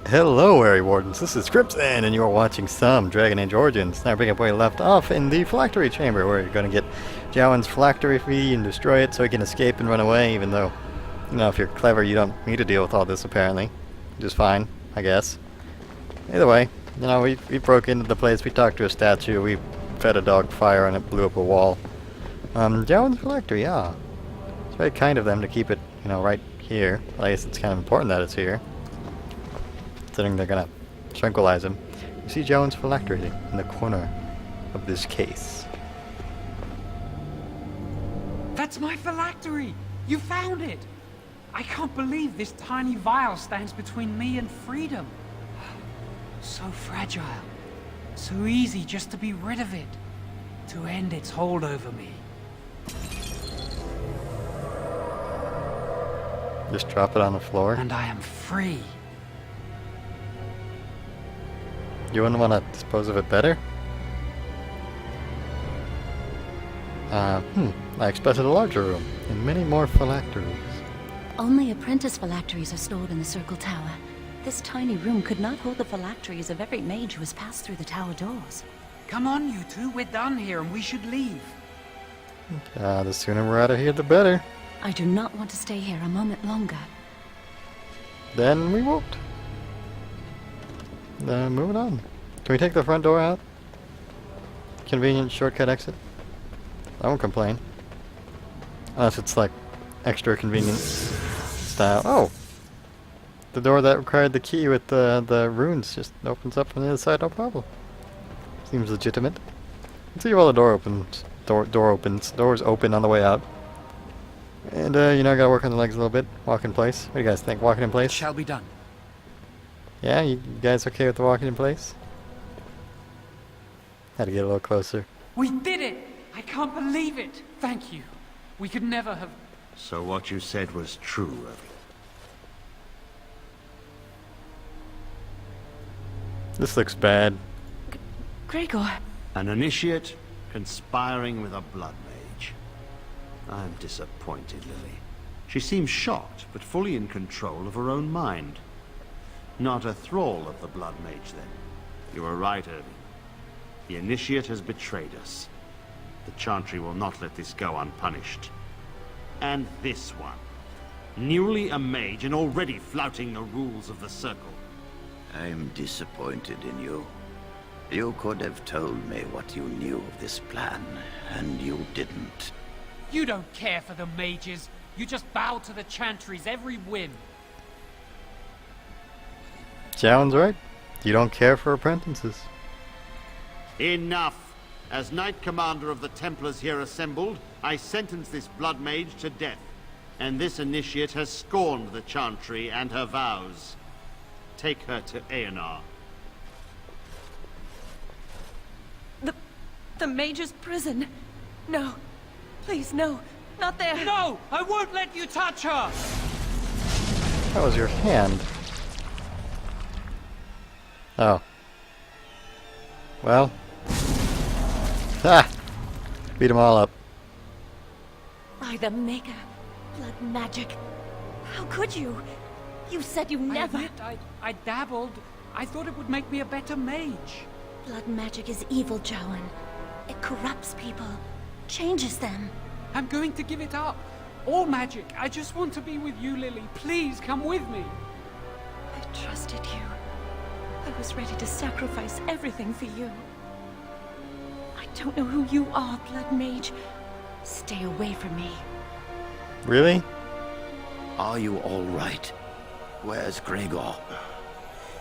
Hello, Area Wardens. This is Crimson, and you're watching some Dragon Age Origins. Now, picking up where we left off in the phylactery chamber, where you're going to get Jowen's phylactery free and destroy it so he can escape and run away, even though, you know, if you're clever, you don't need to deal with all this, apparently. Just fine, I guess. Either way, you know, we broke into the place, we talked to a statue, we fed a dog fire, and it blew up a wall. Jowen's phylactery, yeah. It's very kind of them to keep it, you know, right here. At least it's kind of important that it's here. Considering they're gonna tranquilize him. You see Jowen's phylactery in the corner of this case. That's my phylactery! You found it! I can't believe this tiny vial stands between me and freedom. So fragile. So easy just to be rid of it. To end its hold over me. Just drop it on the floor. And I am free. You wouldn't want to dispose of it better? I expected a larger room, and many more phylacteries. Only apprentice phylacteries are stored in the Circle Tower. This tiny room could not hold the phylacteries of every mage who has passed through the tower doors. Come on, you two, we're done here and we should leave. The sooner we're out of here, the better. I do not want to stay here a moment longer. Then we won't. Moving on. Can we take the front door out? Convenient shortcut exit? I won't complain. Unless it's like extra convenient style. Oh! The door that required the key with the runes just opens up from the other side, no problem. Seems legitimate. Let's see while the door opens. Doors open on the way out. And, you know, I gotta work on the legs a little bit. Walk in place. What do you guys think? Walking in place? Shall be done. Yeah, you guys okay with the walking in place? Had to get a little closer. We did it! I can't believe it! Thank you. We could never have... So what you said was true, Irving? This looks bad. Gregor! An initiate conspiring with a blood mage. I'm disappointed, Lily. She seems shocked, but fully in control of her own mind. Not a thrall of the blood mage, then. You were right, Irving. The initiate has betrayed us. The Chantry will not let this go unpunished. And this one. Newly a mage and already flouting the rules of the Circle. I'm disappointed in you. You could have told me what you knew of this plan, and you didn't. You don't care for the mages. You just bow to the Chantry's every whim. Jowen's right. You don't care for apprentices. Enough! As Knight Commander of the Templars here assembled, I sentence this blood mage to death. And this initiate has scorned the Chantry and her vows. Take her to Aenar. The mage's prison. No. Please, no. Not there. No! I won't let you touch her! That was your hand. Oh. Well. Ah! Beat them all up. By the Maker. Blood magic. How could you? You said you never... I dabbled. I thought it would make me a better mage. Blood magic is evil, Jowen. It corrupts people. Changes them. I'm going to give it up. All magic. I just want to be with you, Lily. Please come with me. I trusted you. I was ready to sacrifice everything for you. I don't know who you are, Blood Mage. Stay away from me. Really? Are you all right? Where's Gregor?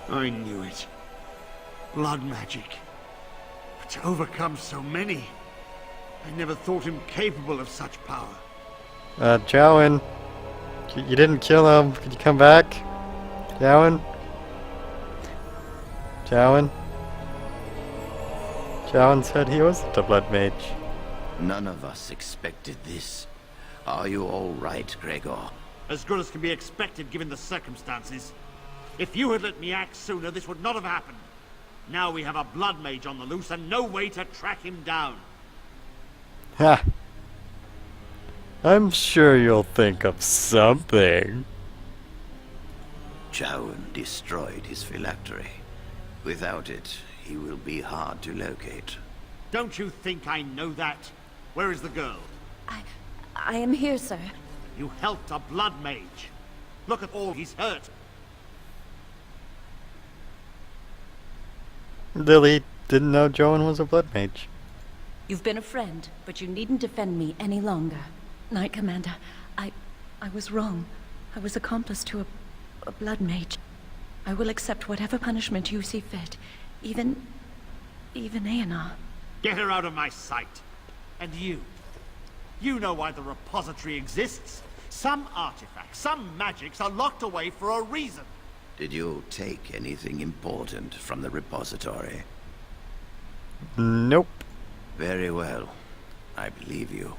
I knew it. Blood magic. But to overcome so many, I never thought him capable of such power. Jowen. You didn't kill him. Could you come back? Jowen? Jowen? Jowen said he wasn't a blood mage. None of us expected this. Are you all right, Gregor? As good as can be expected given the circumstances. If you had let me act sooner, this would not have happened. Now we have a blood mage on the loose and no way to track him down. Ha! I'm sure you'll think of something. Jowan destroyed his phylactery. Without it, he will be hard to locate. Don't you think I know that? Where is the girl? I am here, sir. You helped a blood mage. Look at all he's hurt. Lily didn't know Joan was a blood mage. You've been a friend, but you needn't defend me any longer. Knight Commander, I was wrong. I was accomplice to a blood mage. I will accept whatever punishment you see fit. Even Aenar. Get her out of my sight. And you. You know why the repository exists. Some artifacts, some magics are locked away for a reason. Did you take anything important from the repository? Nope. Very well. I believe you.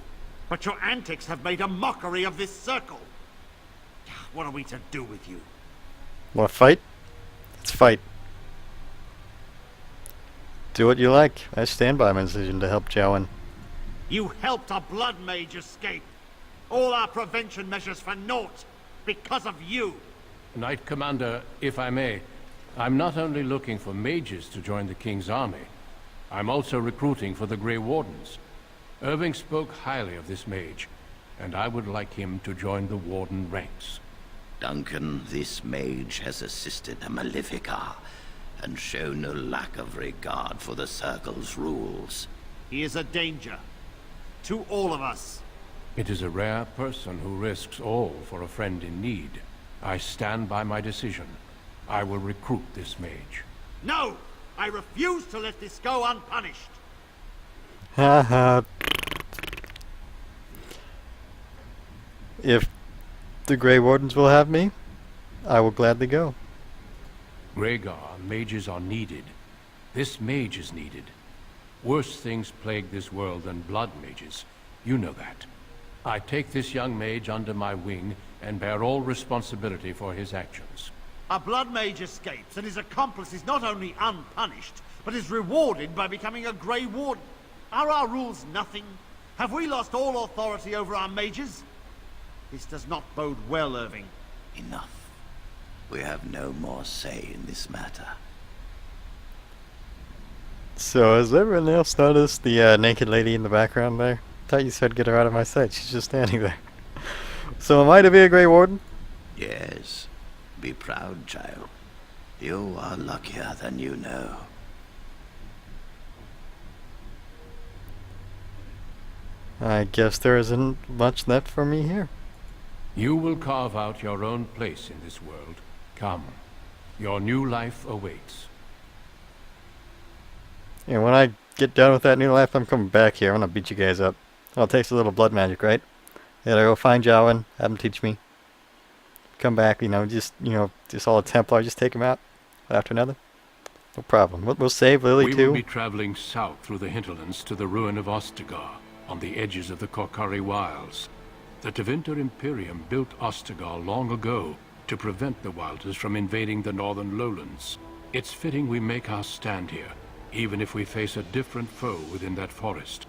But your antics have made a mockery of this circle. What are we to do with you? Want to fight? Let's fight. Do what you like. I stand by my decision to help Jowan. You helped a blood mage escape. All our prevention measures for naught. Because of you. Knight Commander, if I may, I'm not only looking for mages to join the King's army, I'm also recruiting for the Grey Wardens. Irving spoke highly of this mage, and I would like him to join the Warden ranks. Duncan, this mage has assisted a Malefica, and shown no lack of regard for the Circle's rules. He is a danger. To all of us. It is a rare person who risks all for a friend in need. I stand by my decision. I will recruit this mage. No! I refuse to let this go unpunished. Haha. If the Grey Wardens will have me, I will gladly go. Rhaegar, mages are needed. This mage is needed. Worse things plague this world than blood mages. You know that. I take this young mage under my wing and bear all responsibility for his actions. A blood mage escapes, and his accomplice is not only unpunished, but is rewarded by becoming a Grey Warden. Are our rules nothing? Have we lost all authority over our mages? This does not bode well, Irving. Enough. We have no more say in this matter. So, has everyone else noticed the naked lady in the background there? I thought you said get her out of my sight. She's just standing there. So, am I to be a Grey Warden? Yes. Be proud, child. You are luckier than you know. I guess there isn't much left for me here. You will carve out your own place in this world. Come. Your new life awaits. And when I get done with that new life, I'm coming back here. I'm gonna beat you guys up. Well, it takes a little blood magic, right? I gotta go find Jowan, have him teach me. Come back, just all a Templar, just take him out one after another. No problem. We'll save Lily We too. will be traveling south through the hinterlands to the ruin of Ostagar, on the edges of the Korkari Wilds. The Tevinter Imperium built Ostagar long ago to prevent the Wilders from invading the northern lowlands. It's fitting we make our stand here, even if we face a different foe within that forest.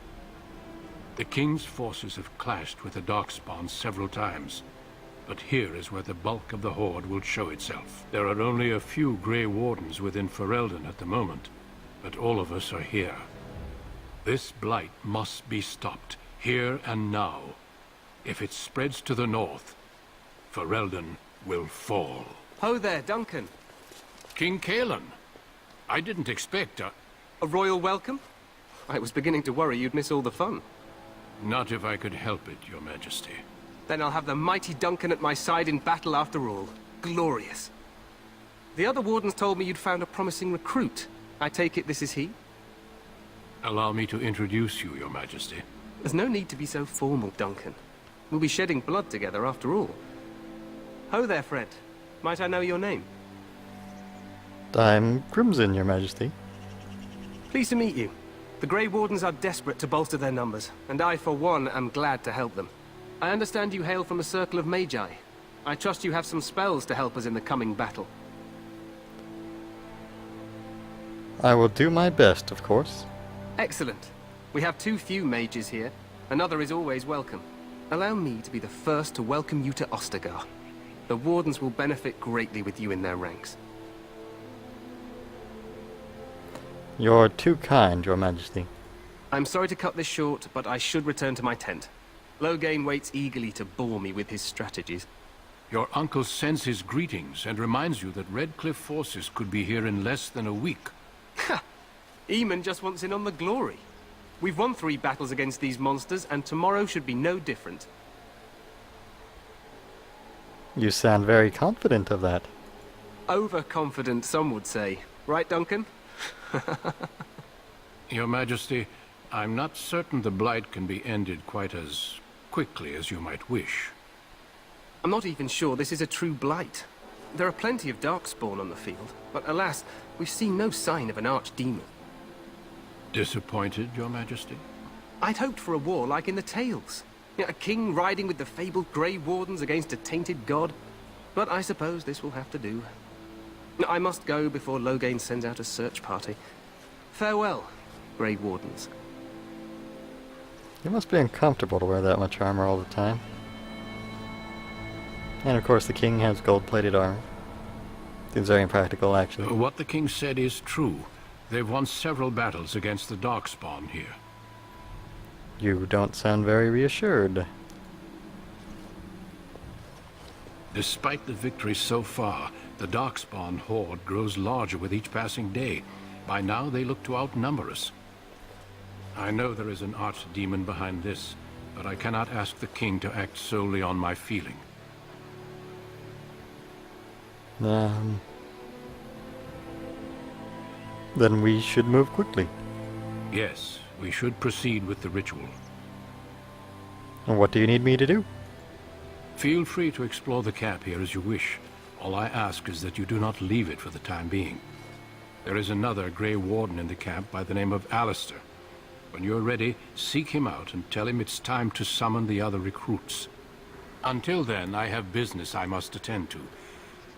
The King's forces have clashed with the Darkspawn several times, but here is where the bulk of the Horde will show itself. There are only a few Grey Wardens within Ferelden at the moment, but all of us are here. This blight must be stopped, here and now. If it spreads to the north, Ferelden will fall. Ho there, Duncan. King Kaelan, I didn't expect A royal welcome? I was beginning to worry you'd miss all the fun. Not if I could help it, Your Majesty. Then I'll have the mighty Duncan at my side in battle after all. Glorious. The other wardens told me you'd found a promising recruit. I take it this is he? Allow me to introduce you, Your Majesty. There's no need to be so formal, Duncan. We'll be shedding blood together after all. Ho there, friend. Might I know your name? I'm Crimson, Your Majesty. Pleased to meet you. The Grey Wardens are desperate to bolster their numbers, and I, for one, am glad to help them. I understand you hail from a circle of Magi. I trust you have some spells to help us in the coming battle. I will do my best, of course. Excellent. We have too few mages here. Another is always welcome. Allow me to be the first to welcome you to Ostagar. The Wardens will benefit greatly with you in their ranks. You're too kind, Your Majesty. I'm sorry to cut this short, but I should return to my tent. Loghain waits eagerly to bore me with his strategies. Your uncle sends his greetings and reminds you that Redcliffe forces could be here in less than a week. Ha! Eamon just wants in on the glory. We've won 3 battles against these monsters, and tomorrow should be no different. You sound very confident of that. Overconfident, some would say. Right, Duncan? Your Majesty, I'm not certain the Blight can be ended quite as quickly as you might wish. I'm not even sure this is a true blight. There are plenty of Darkspawn on the field, but alas, we've seen no sign of an archdemon. Disappointed, Your Majesty? I'd hoped for a war like in the tales. A king riding with the fabled Grey Wardens against a tainted god. But I suppose this will have to do. I must go before Loghain sends out a search party. Farewell, Grey Wardens. It must be uncomfortable to wear that much armor all the time. And of course the king has gold-plated armor. Seems very impractical, actually. What the king said is true. They've won several battles against the Darkspawn here. You don't sound very reassured. Despite the victory so far, the Darkspawn horde grows larger with each passing day. By now, they look to outnumber us. I know there is an archdemon behind this, but I cannot ask the king to act solely on my feeling. Then we should move quickly. Yes, we should proceed with the ritual. And what do you need me to do? Feel free to explore the camp here as you wish. All I ask is that you do not leave it for the time being. There is another Grey Warden in the camp by the name of Alistair. When you're ready, seek him out and tell him it's time to summon the other recruits. Until then, I have business I must attend to.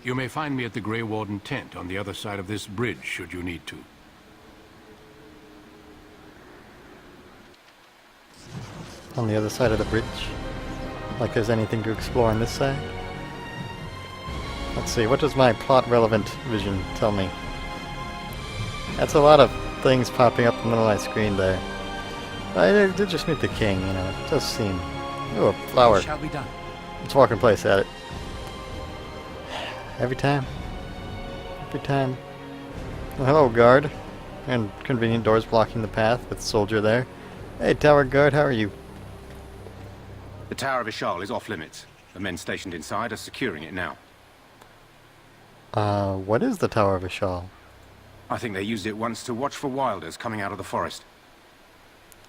You may find me at the Grey Warden tent on the other side of this bridge, should you need to. On the other side of the bridge? Like there's anything to explore on this side? Let's see, what does my plot-relevant vision tell me? That's a lot of things popping up in the middle of my screen there. I did just meet the king, you know, it does seem... Oh, a flower. Shall be done. Let's walk in place at it. Every time. Every time. Oh, hello, guard. And convenient doors blocking the path with soldier there. Hey, tower guard, how are you? The Tower of Ishal is off limits. The men stationed inside are securing it now. What is the Tower of Ishal? I think they used it once to watch for wilders coming out of the forest.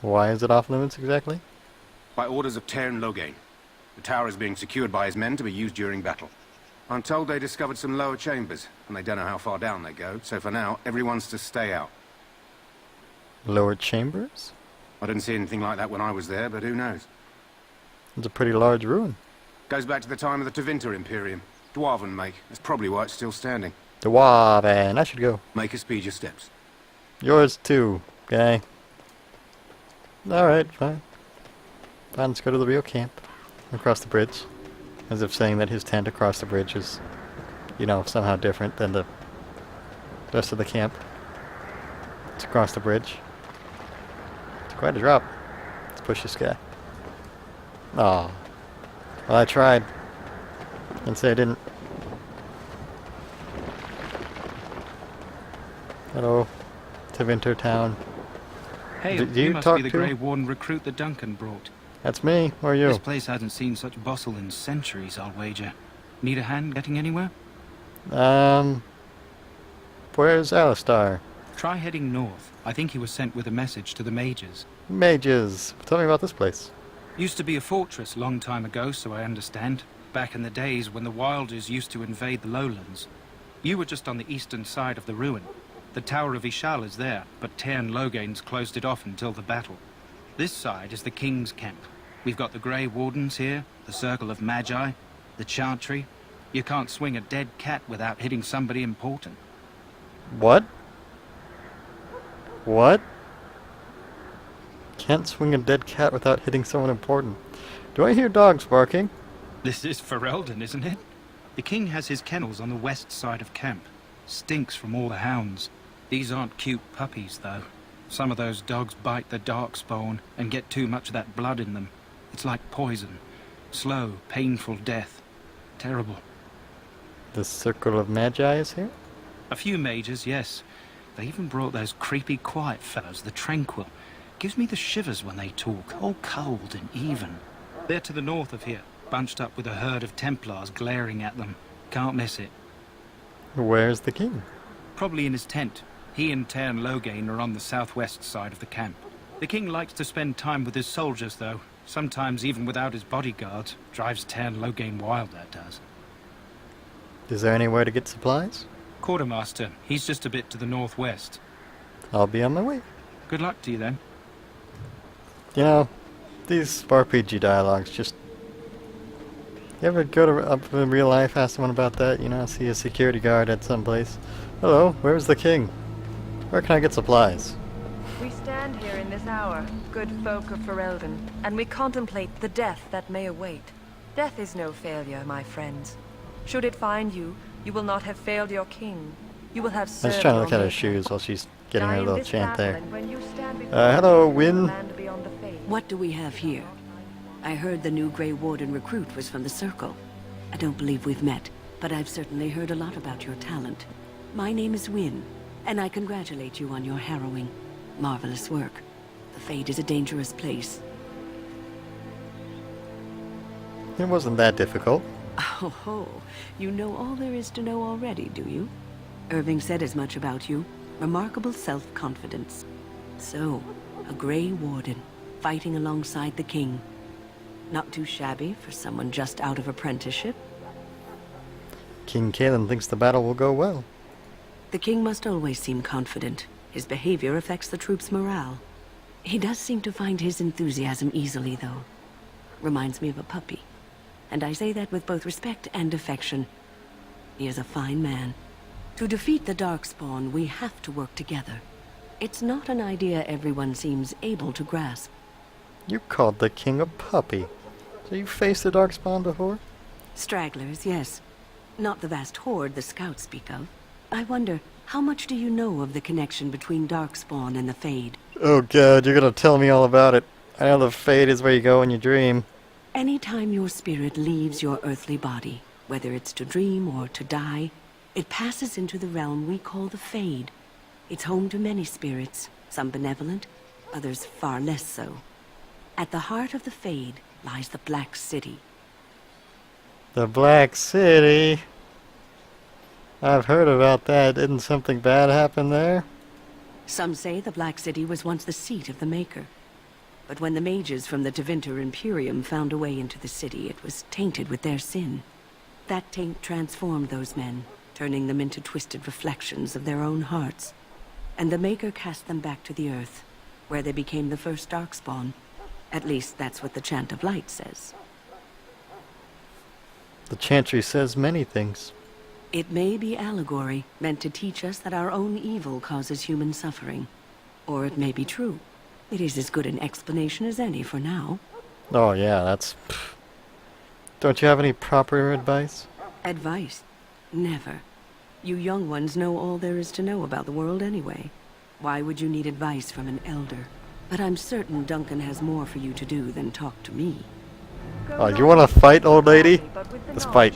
Why is it off limits exactly? By orders of Tairn Loghain. The tower is being secured by his men to be used during battle. I'm told they discovered some lower chambers, and they don't know how far down they go, so for now, everyone's to stay out. Lower chambers? I didn't see anything like that when I was there, but who knows? It's a pretty large ruin. Goes back to the time of the Tevinter Imperium. Dwarven make. That's probably why it's still standing. Dwarven, I should go. Make a speed your steps. Yours too, guy. Alright, fine. Fine, let's go to the real camp. Across the bridge. As if saying that his tent across the bridge is, you know, somehow different than the rest of the camp. It's across the bridge. It's quite a drop. Let's push this guy. Aw. Well, I tried. Didn't say I didn't. Hello. Tevinter Town. Hey, Do you you must talk be the to Grey him? Warden recruit that Duncan brought. That's me. Who are you? This place hasn't seen such bustle in centuries, I'll wager. Need a hand getting anywhere? Where's Alistair? Try heading north. I think he was sent with a message to the mages. Mages. Tell me about this place. Used to be a fortress long time ago, so I understand. Back in the days when the Wilders used to invade the lowlands. You were just on the eastern side of the ruin. The Tower of Ishal is there, but Tairn Loghain's closed it off until the battle. This side is the King's camp. We've got the Grey Wardens here, the Circle of Magi, the Chantry. You can't swing a dead cat without hitting somebody important. What? What? Can't swing a dead cat without hitting someone important. Do I hear dogs barking? This is Ferelden, isn't it? The king has his kennels on the west side of camp. Stinks from all the hounds. These aren't cute puppies, though. Some of those dogs bite the darkspawn and get too much of that blood in them. It's like poison. Slow, painful death. Terrible. The Circle of Magi is here? A few mages, yes. They even brought those creepy quiet fellows, the Tranquil. Gives me the shivers when they talk, all cold and even. They're to the north of here, bunched up with a herd of Templars glaring at them. Can't miss it. Where's the king? Probably in his tent. He and Tairn Loghain are on the southwest side of the camp. The king likes to spend time with his soldiers, though. Sometimes even without his bodyguards. Drives Tairn Loghain wild, that does. Is there anywhere to get supplies? Quartermaster, he's just a bit to the northwest. I'll be on my way. Good luck to you, then. You know, these RPG dialogues just... You ever go to up in real life, ask someone about that? You know, see a security guard at some place. Hello, where's the king? Where can I get supplies? We stand here in this hour, good folk of Ferelden, and we contemplate the death that may await. Death is no failure, my friends. Should it find you, you will not have failed your king. You will have served. I'm just trying to your look at her maker. shoes while she's getting her Die in little this chant battle, there. and when you stand before Hello, the Win. land beyond the Fade. What do we have here? I heard the new Grey Warden recruit was from the Circle. I don't believe we've met, but I've certainly heard a lot about your talent. My name is Wynne, and I congratulate you on your harrowing, marvelous work. The Fade is a dangerous place. It wasn't that difficult. Oh ho, you know all there is to know already, do you? Irving said as much about you. Remarkable self-confidence. So, a Grey Warden, fighting alongside the king. Not too shabby for someone just out of apprenticeship. King Cailan thinks the battle will go well. The king must always seem confident. His behavior affects the troops' morale. He does seem to find his enthusiasm easily, though. Reminds me of a puppy. And I say that with both respect and affection. He is a fine man. To defeat the Darkspawn, we have to work together. It's not an idea everyone seems able to grasp. You called the king a puppy. So you faced the Darkspawn before? Stragglers, yes. Not the vast horde the scouts speak of. I wonder, how much do you know of the connection between Darkspawn and the Fade? Oh god, you're gonna tell me all about it. I know the Fade is where you go when you dream. Anytime your spirit leaves your earthly body, whether it's to dream or to die, it passes into the realm we call the Fade. It's home to many spirits, some benevolent, others far less so. At the heart of the Fade lies the Black City. The Black City? I've heard about that. Didn't something bad happen there? Some say the Black City was once the seat of the Maker. But when the mages from the Tevinter Imperium found a way into the city, it was tainted with their sin. That taint transformed those men, turning them into twisted reflections of their own hearts. And the Maker cast them back to the Earth, where they became the first Darkspawn. At least that's what the Chant of Light says. The Chantry says many things. It may be allegory, meant to teach us that our own evil causes human suffering. Or it may be true. It is as good an explanation as any for now. Oh yeah, that's... Pfft. Don't you have any proper advice? Advice? Never. You young ones know all there is to know about the world anyway. Why would you need advice from an elder? But I'm certain Duncan has more for you to do than talk to me. Oh, you wanna fight, old lady? Let's fight.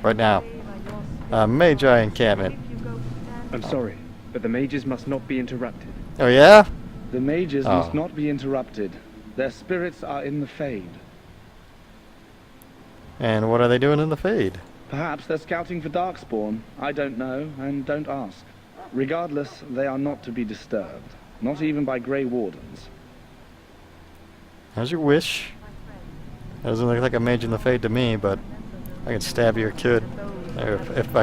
Right now. Magi encampment. I'm sorry, but the mages must not be interrupted. Oh yeah? The mages Oh. must not be interrupted. Their spirits are in the Fade. And what are they doing in the Fade? Perhaps they're scouting for Darkspawn. I don't know, and don't ask. Regardless, they are not to be disturbed. Not even by Grey Wardens. As you wish. Doesn't look like a mage in the Fade to me, but I could stab you or could. Or if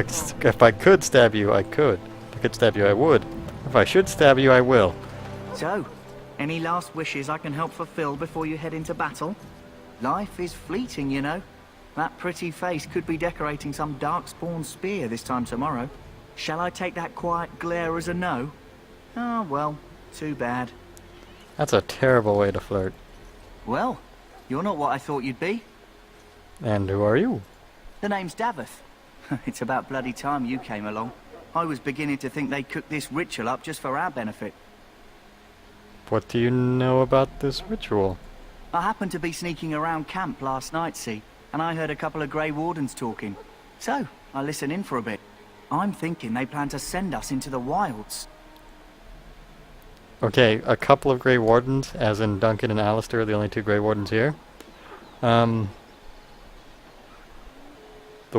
I could stab you, I could. If I could stab you, I would. If I should stab you, I will. So, any last wishes I can help fulfill before you head into battle? Life is fleeting, you know. That pretty face could be decorating some Darkspawn spear this time tomorrow. Shall I take that quiet glare as a no? Oh, well, too bad. That's a terrible way to flirt. Well, you're not what I thought you'd be. And who are you? The name's Davith. It's about bloody time you came along. I was beginning to think they cooked this ritual up just for our benefit. What do you know about this ritual? I happened to be sneaking around camp last night, see, and I heard a couple of Grey Wardens talking. So, I listened in for a bit. I'm thinking they plan to send us into the wilds. Okay, a couple of Grey Wardens, as in Duncan and Alistair, the only two Grey Wardens here. The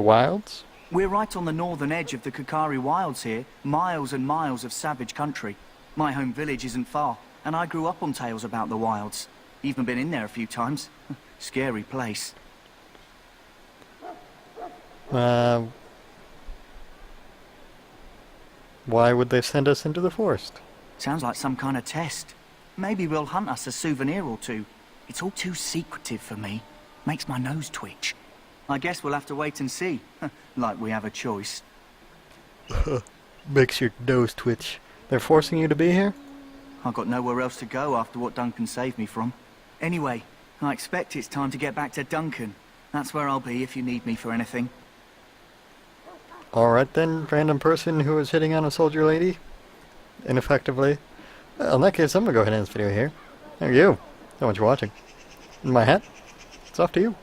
wilds? We're right on the northern edge of the Kokari Wilds here, miles and miles of savage country. My home village isn't far, and I grew up on tales about the wilds. Even been in there a few times. Scary place. Why would they send us into the forest? Sounds like some kind of test. Maybe we'll hunt us a souvenir or two. It's all too secretive for me. Makes my nose twitch. I guess we'll have to wait and see. Like we have a choice. Makes your nose twitch. They're forcing you to be here? I've got nowhere else to go after what Duncan saved me from. Anyway, I expect it's time to get back to Duncan. That's where I'll be if you need me for anything. Alright then, random person who is hitting on a soldier lady. Ineffectively. Well, in that case, I'm gonna go ahead and end this video here. Thank you so much for watching. My hat, it's off to you.